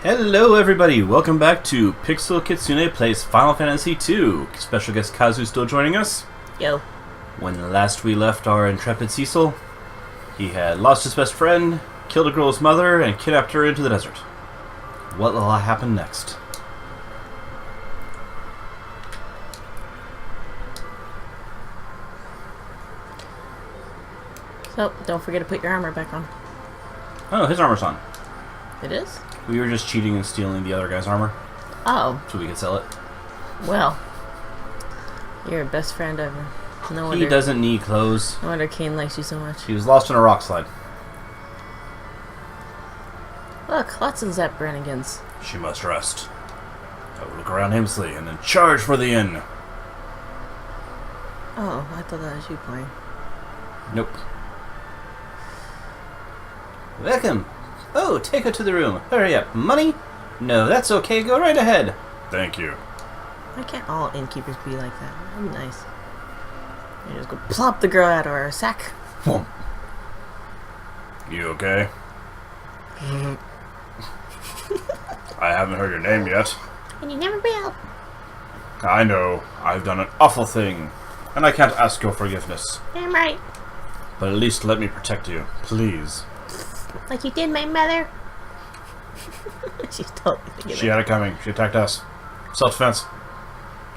Hello everybody, welcome back to Pixel Kitsune Plays Final Fantasy II. Special guest Kazu still joining us. Yo. When last we left our intrepid Cecil, he had lost his best friend, killed a girl's mother, and kidnapped her into the desert. What will happen next? So, don't forget to put your armor back on. Oh, his armor's on. It is? We were just cheating and stealing the other guy's armor Oh. so we could sell it. Well. You're your best friend ever. No wonder. He doesn't need clothes. No wonder Kane likes you so much. He was lost in a rock slide. Look, lots of Zap Brannigans. She must rest. I will look around aimlessly and then charge for the inn. Oh, I thought that was you playing. Nope. Welcome. Oh, take her to the room. Hurry up. Money? No, that's okay. Go right ahead. Thank you. Why can't all innkeepers be like that? That'd be nice. You just go plop the girl out of her sack. Boom. You okay? I haven't heard your name yet. And you never will. I know. I've done an awful thing. And I can't ask your forgiveness. Damn right. But at least let me protect you. Please. Like you did my mother. She's totally thinking She had it coming. She attacked us. Self-defense.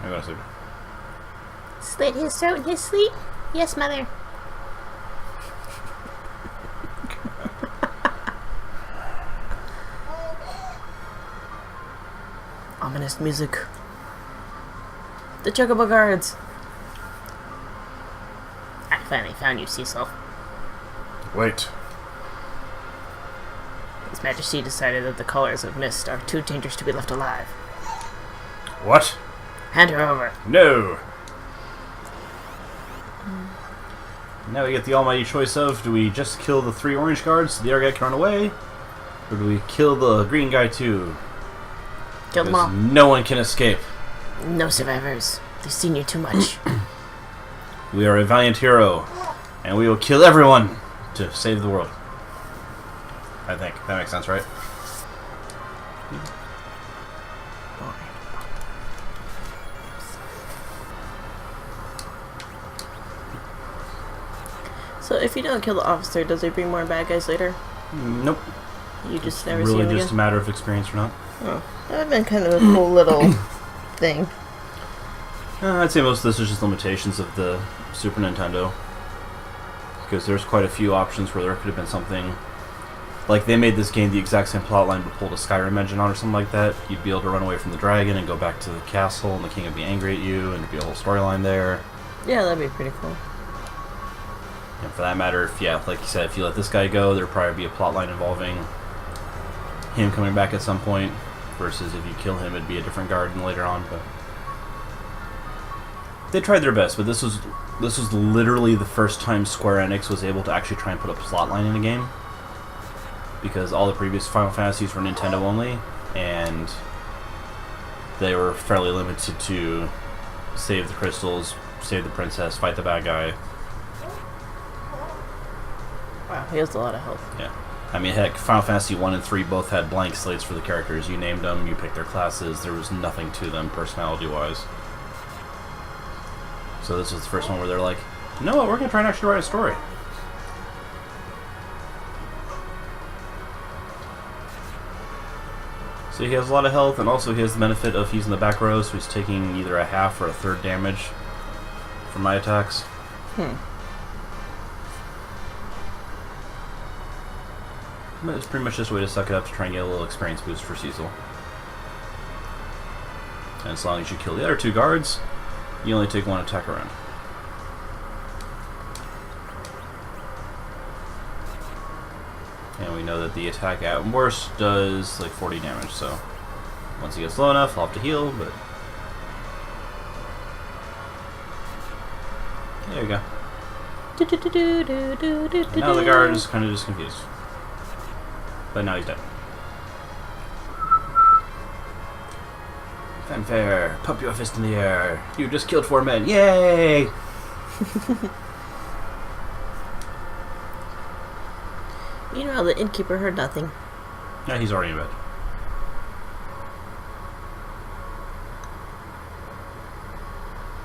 I'm gonna sleep. Slit his throat in his sleep? Yes, mother. Ominous music. The Chocobo Guards. I finally found you, Cecil. Wait. His Majesty decided that the Colors of Mist are too dangerous to be left alive. What? Hand her over. No! Now we get the almighty choice of, do we just kill the 3 orange guards so the other guy can run away? Or do we kill the green guy too? Kill them all. No one can escape. No survivors. They've seen you too much. We are a valiant hero, and we will kill everyone to save the world. I think. That makes sense, right? So if you don't kill the officer, does it bring more bad guys later? Nope. You just never see Really them just a again? matter of experience or not. Oh, that would have been kind of a cool little thing. I'd say most of this is just limitations of the Super Nintendo. Because there's quite a few options where there could have been something. Like, they made this game the exact same plotline but pulled a Skyrim engine on or something like that. You'd be able to run away from the dragon and go back to the castle, and the king would be angry at you, and there'd be a whole storyline there. Yeah, that'd be pretty cool. And for that matter, if, yeah, like you said, if you let this guy go, there'd probably be a plotline involving him coming back at some point, versus if you kill him, it'd be a different garden later on, but... They tried their best, but this was literally the first time Square Enix was able to actually try and put a plotline in a game. Because all the previous Final Fantasies were Nintendo only, and they were fairly limited to save the crystals, save the princess, fight the bad guy. Wow, he has a lot of health. Yeah. I mean, heck, Final Fantasy 1 and 3 both had blank slates for the characters. You named them, you picked their classes, there was nothing to them personality-wise. So this was the first one where they're like, you know what, we're going to try and actually write a story. So he has a lot of health, and also he has the benefit of he's in the back row, so he's taking either a half or a third damage from my attacks. But it's pretty much just a way to suck it up to try and get a little experience boost for Cecil. And as long as you kill the other 2 guards, you only take 1 attack around. And we know that the attack at worst does like 40 damage, so once he gets low enough, I'll have to heal, but... There you go. And now the guard is kind of just confused. But now he's dead. Fanfare, pump your fist in the air. You just killed 4 men. Yay! Meanwhile, the innkeeper heard nothing. Yeah, he's already in bed.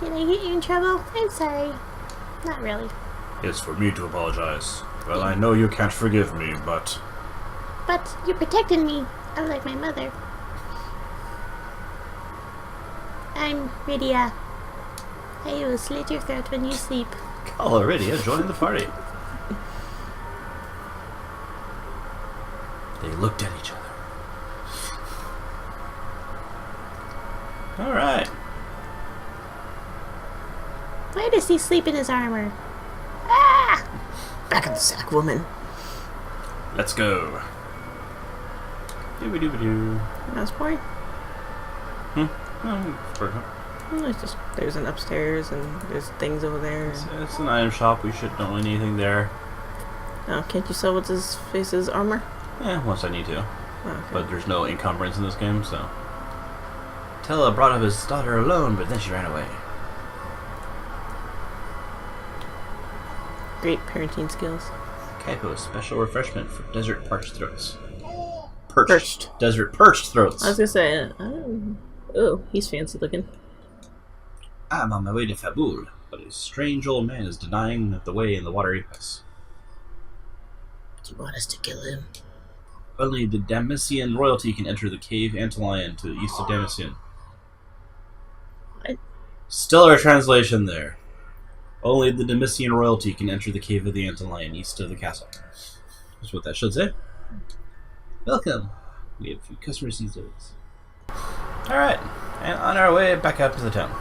Did I get you in trouble? I'm sorry. Not really. It's for me to apologize. Well, I know you can't forgive me, but... But you protected me, unlike my mother. I'm Rydia. I will slit your throat when you sleep. Call Iridia, join the party. They looked at each other. Alright. Why does he sleep in his armor? Ah! Back in the sack, woman. Let's go. Doo-ba-doo-ba-doo. Mouse point. There's an upstairs and there's things over there. It's an item shop. We don't need anything there. Oh, can't you sell what's his face's armor? Once I need to. Oh, okay. But there's no encumbrance in this game, so... Tella brought up his daughter alone, but then she ran away. Great parenting skills. Kaipo, special refreshment for desert parched throats. Perched. Desert perched throats. I was gonna say, oh, he's fancy looking. I'm on my way to Fabul, but a strange old man is denying the way in the watery pass. Do you want us to kill him? Only the Damasian royalty can enter the cave Antlion to the east of Damasian. What? Stellar translation there. Only the Damasian royalty can enter the cave of the Antlion east of the castle. That's what that should say. Welcome. We have a few customers these days. Alright, and on our way back out to the town.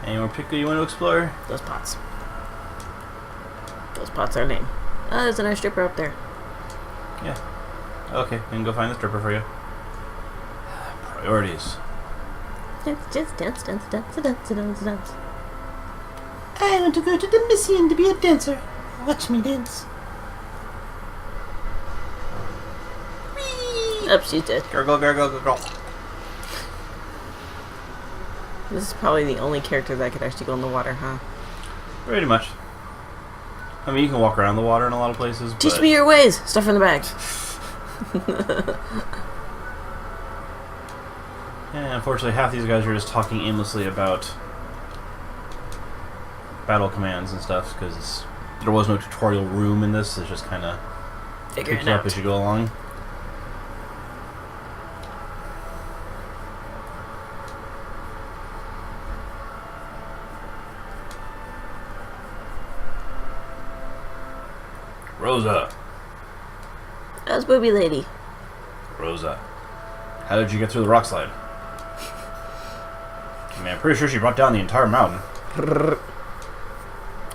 Any more particular you want to explore? Those pots. Those pots are lame. Oh, there's another stripper up there. Yeah. Okay, we can go find the stripper for you. Priorities. Let's just dance, dance, dance, dance, dance, dance. I want to go to the mission to be a dancer. Watch me dance. Up, she's dead. Gurgle, gurgle, gurgle. This is probably the only character that could actually go in the water, huh? Pretty much. I mean, you can walk around the water in a lot of places, Teach but... me your ways! Stuff in the bag. Yeah, unfortunately, half these guys are just talking aimlessly about battle commands and stuff, because there was no tutorial room in this. It's just kind of Figure pick it you up out. as you go along. Rosa. That's Booby Lady. Rosa. How did you get through the rock slide? I mean, I'm pretty sure she brought down the entire mountain.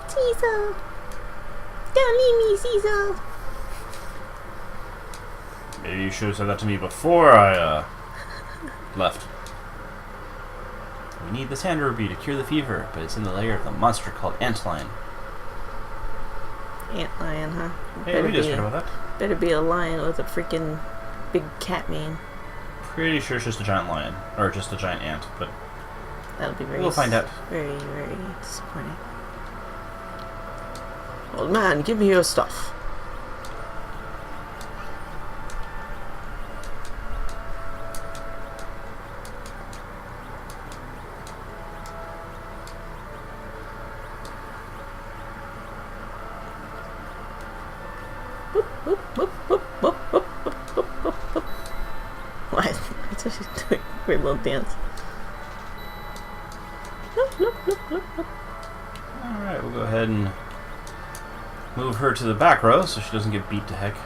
Cecil! Don't leave me, Cecil! Maybe you should have said that to me before I, left. We need the sand ruby to cure the fever, but it's in the lair of the monster called Antlion. Antlion, huh? Hey, we just heard about that. Better be a lion with a freaking big cat mane. Pretty sure it's just a giant lion. Or just a giant ant, but That'll be very... we'll find out. Very, very disappointing. Old man, give me your stuff. What? That's what she's doing. Weird little dance. Alright, we'll go ahead and move her to the back row so she doesn't get beat to heck.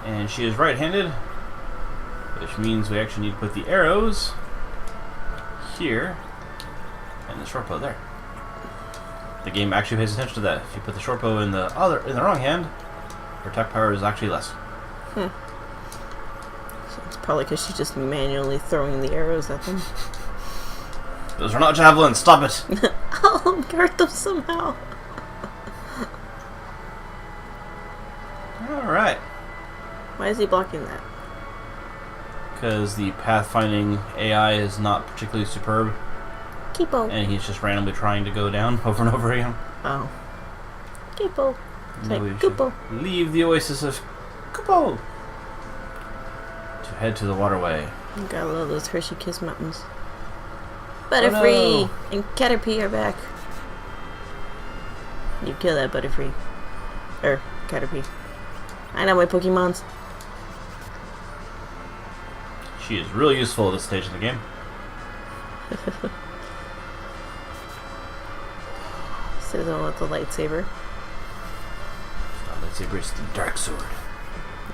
And she is right-handed, which means we actually need to put the arrows here and the short bow there. The game actually pays attention to that. If you put the short bow in the wrong hand, her attack power is actually less. It's probably because she's just manually throwing the arrows at them. Those are not javelins, stop it! I'll hurt them somehow. Alright. Why is he blocking that? Because the pathfinding AI is not particularly superb, Kipo. and he's just randomly trying to go down over and over again. Oh. Kipo. Maybe we Kupo. should leave the oasis of Kupo. to head to the waterway. Gotta love those Hershey Kiss Mountains. Butterfree and Caterpie are back. You kill that Butterfree. Caterpie. I know my Pokemons. She is really useful at this stage of the game. Sizzle with the lightsaber. Lightsaber is the dark sword.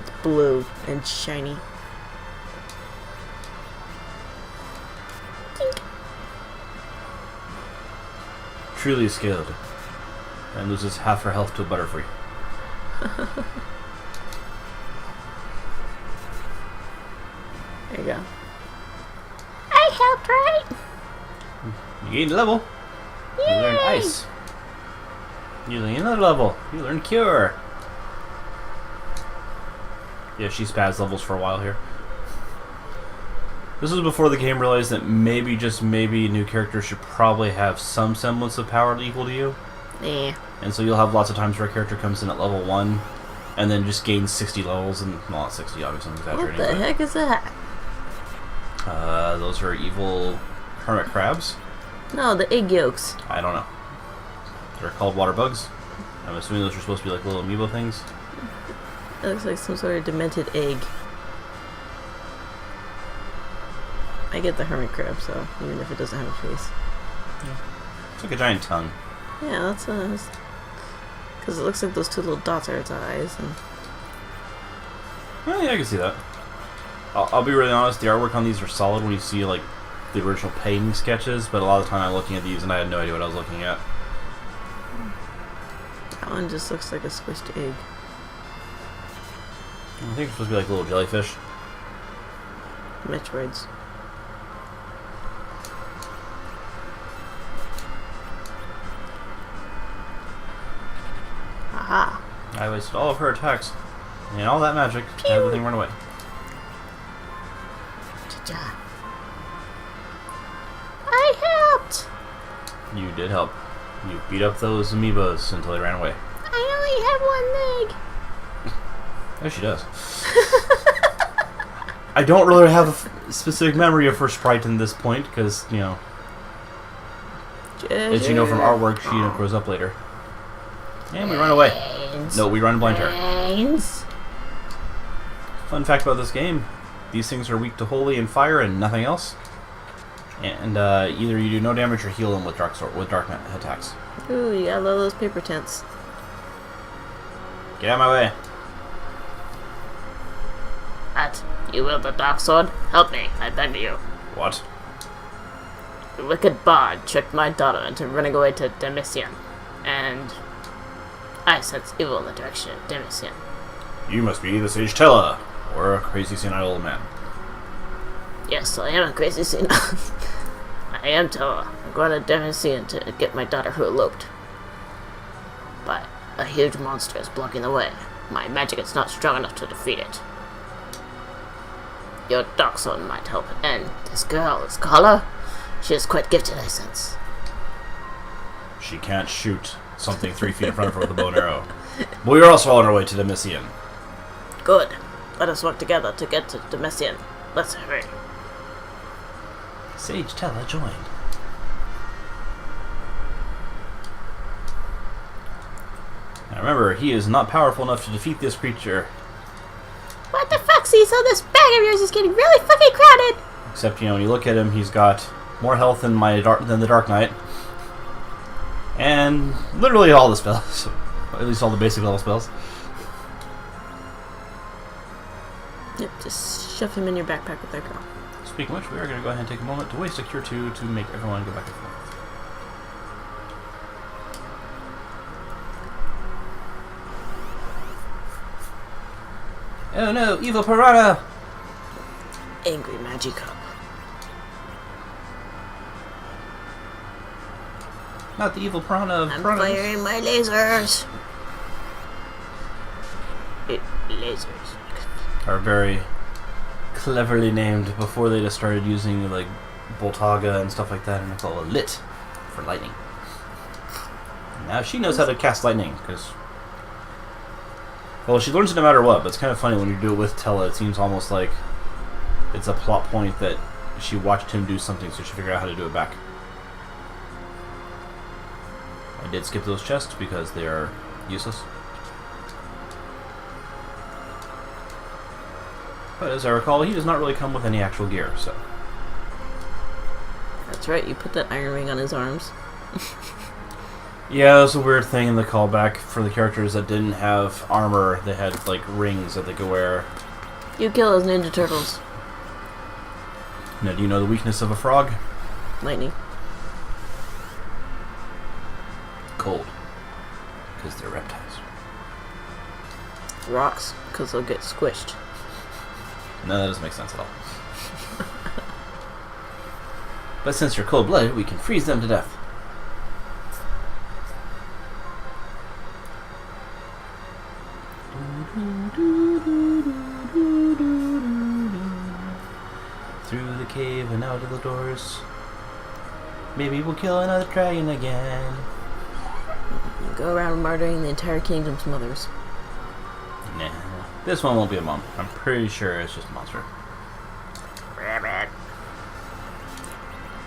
It's blue and shiny. Truly skilled. And loses half her health to a Butterfree. There you go. I helped, right? You gained a level. You learned Yay! Ice. You gained another level. You learned Cure. Yeah, she spaz levels for a while here. This was before the game realized that maybe, just maybe, new characters should probably have some semblance of power equal to you. Eh. And so you'll have lots of times where a character comes in at level 1 and then just gains 60 levels, and well, not 60, obviously, I'm What exaggerating. the heck is that? Those are evil hermit crabs. No, the egg yolks. I don't know. They're called water bugs. I'm assuming those are supposed to be like little amiibo things. It looks like some sort of demented egg. I get the hermit crab, so even if it doesn't have a face. It's like a giant tongue. Yeah, that's because it looks like those two little dots are its eyes. And Well, yeah, I can see that. I'll be really honest, the artwork on these are solid when you see like the original painting sketches, but a lot of the time I'm looking at these and I had no idea what I was looking at. that one just looks like a squished egg. I think it's supposed to be like little jellyfish. Metroids. Aha. I wasted all of her attacks and all that magic to have the thing run away. Cha-cha. I helped. You did help. You beat up those amoebas until they ran away. I only have one leg. Oh, she does. I don't really have a specific memory of her sprite in this point, because, you know, as you know from artwork, she grows up later. And we run away. No, we run blind her. Brains. Fun fact about this game, these things are weak to holy and fire and nothing else. And either you do no damage or heal them with dark attacks. Ooh, you gotta love those paper tents. Get out of my way. At you will the dark sword? Help me, I beg of you. What? The wicked bard tricked my daughter into running away to Demisian, and I sense evil in the direction of Demisian. You must be the Sage Tella, or a crazy senile old man. Yes, I am a crazy sinner. I am Toa. I'm going to Demisian to get my daughter who eloped. But a huge monster is blocking the way. My magic is not strong enough to defeat it. Your dark sword might help, and this girl is Kala. She is quite gifted, I sense. She can't shoot something 3 feet in front of her with a bow and arrow. But we are also on our way to Demisian. Good. Let us work together to get to Demisian. Let's hurry. Sage Tella joined. Now remember, he is not powerful enough to defeat this creature. What the fuck, Cecil? This bag of yours is getting really fucking crowded. Except, you know, when you look at him, he's got more health than the Dark Knight. And literally all the spells. At least all the basic level spells. Yep, just shove him in your backpack with that girl. Speaking of which, we are going to go ahead and take a moment to waste a cure 2 to make everyone go back and forth. Oh no, evil piranha! Angry Magikarp. Not the evil piranha of I'm piranhas. firing my lasers. Lasers. Are very cleverly named before they just started using like Boltaga and stuff like that, and it's all a lit for lightning. Now she knows how to cast lightning, because well, she learns it no matter what, but it's kind of funny when you do it with Tella. It seems almost like It's a plot point that she watched him do something, so she figured out how to do it back. I did skip those chests because they are useless. But as I recall, he does not really come with any actual gear, so... That's right, you put that iron ring on his arms. Yeah, that was a weird thing in the callback for the characters that didn't have armor. They had, like, rings that they could wear. You kill those Ninja Turtles. Now, do you know the weakness of a frog? Lightning. Cold. Because they're reptiles. Rocks, because they'll get squished. No, that doesn't make sense at all. But since you're cold-blooded, we can freeze them to death. Through the cave and out of the doors. Maybe we'll kill another dragon again. You go around murdering the entire kingdom's mothers. Nah. This one won't be a mom. I'm pretty sure it's just a monster. Rabbit.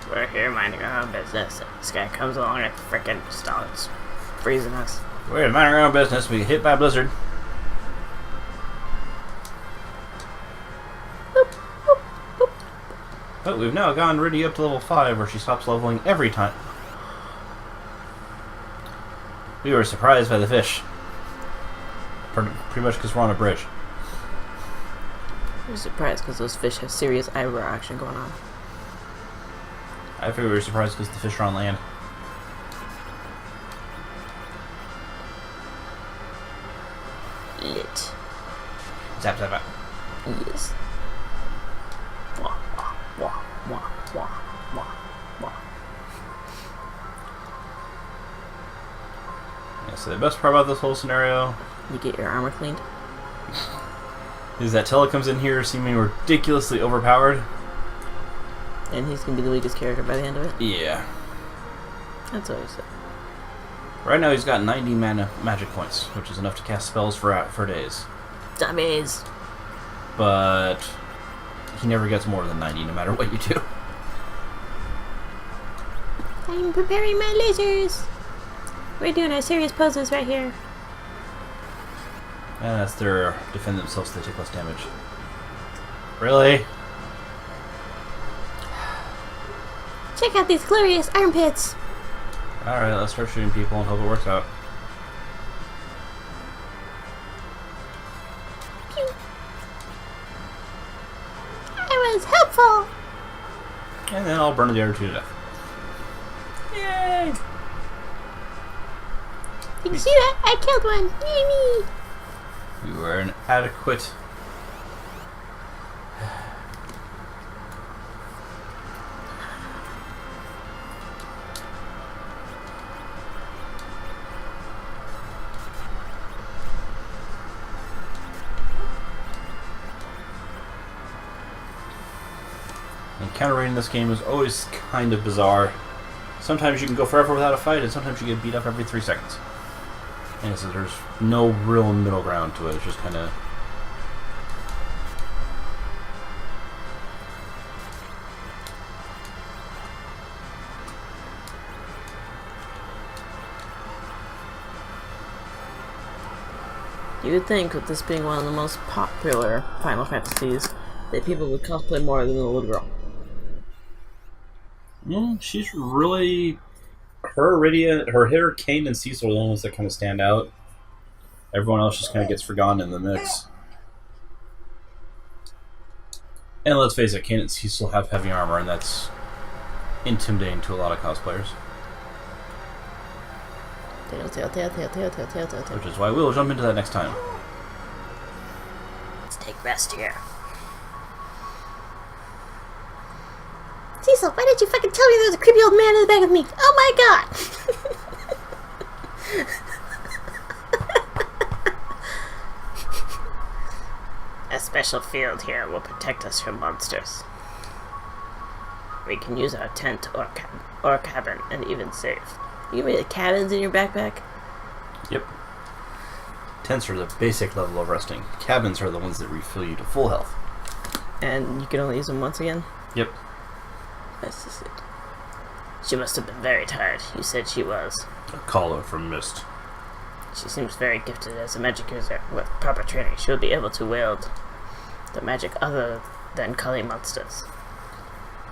We're here minding our own business. This guy comes along and frickin' starts freezing us. We're minding our own business. We get hit by a blizzard. But we've now gotten Riddy up to level 5, where she stops leveling every time. We were surprised by the fish. Pretty much because we're on a bridge. I'm surprised because those fish have serious eyebrow action going on. I figured we were surprised because the fish are on land. Lit. Zap, zap, zap. Yes. Wah, wah, wah, wah, wah, wah. Yeah, so the best part about this whole scenario You get your armor cleaned. is that Tella comes in here seeming ridiculously overpowered. And he's going to be the weakest character by the end of it. Yeah. That's what I said. Right now he's got 90 mana magic points, which is enough to cast spells for days. Dummies. But he never gets more than 90 no matter what you do. I'm preparing my lasers. We're doing our serious poses right here. And that's their defend themselves so they take less damage. Really? Check out these glorious armpits. Alright, let's start shooting people and hope it works out. Pew. I was helpful. And then I'll burn the other two to death. Yay! You can see that? I killed one. Yay me. You were an adequate. Encountering this game is always kind of bizarre. Sometimes you can go forever without a fight, and sometimes you get beat up every 3 seconds. And so there's no real middle ground to it. It's just kind of... You would think, with this being one of the most popular Final Fantasies, that people would cosplay more than the little girl. she's really... Her, Iridia, her, Kane, and Cecil are the ones that kind of stand out. Everyone else just kind of gets forgotten in the mix. And let's face it, Kane and Cecil have heavy armor, and that's intimidating to a lot of cosplayers. Tail. Which is why we'll jump into that next time. Let's take rest here. Cecil, why did you fucking tell me there was a creepy old man in the back of me? Oh my god! A special field here will protect us from monsters. We can use our tent or cabin and even save. You made cabins in your backpack? Yep. Tents are the basic level of resting. Cabins are the ones that refill you to full health. And you can only use them once again? Yep. That's just it. She must have been very tired. You said she was. A caller from Mist. She seems very gifted as a magic user. With proper training, she'll be able to wield the magic other than culling monsters.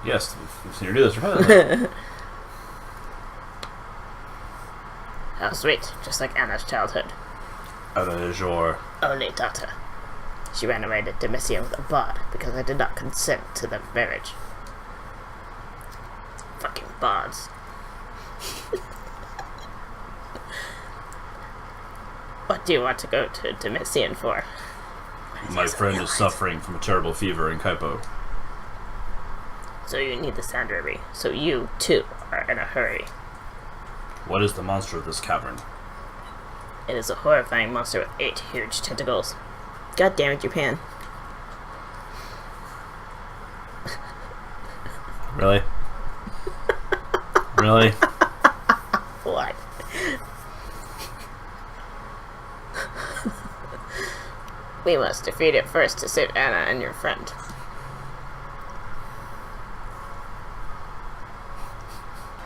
Yes, we've seen her do this repeatedly. How sweet, just like Anna's childhood. Anna is your... Only daughter. She ran away to Demisian with a bard because I did not consent to the marriage. Fucking bards. What do you want to go to Demisian for? My friend is suffering from a terrible fever in Kaipo. So you need the Sandrary. So you, too, are in a hurry. What is the monster of this cavern? It is a horrifying monster with 8 huge tentacles. God damn it, Japan. Really? Really? What? We must defeat it first to save Anna and your friend.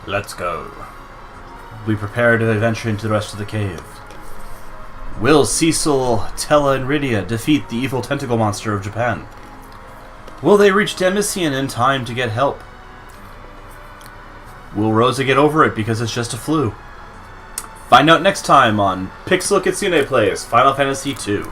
Let's go. We prepare to venture into the rest of the cave. Will Cecil, Tella, and Rydia defeat the evil tentacle monster of Japan? Will they reach Demisian in time to get help? Will Rosa get over it because it's just a flu? Find out next time on Pixel Kitsune Plays Final Fantasy II.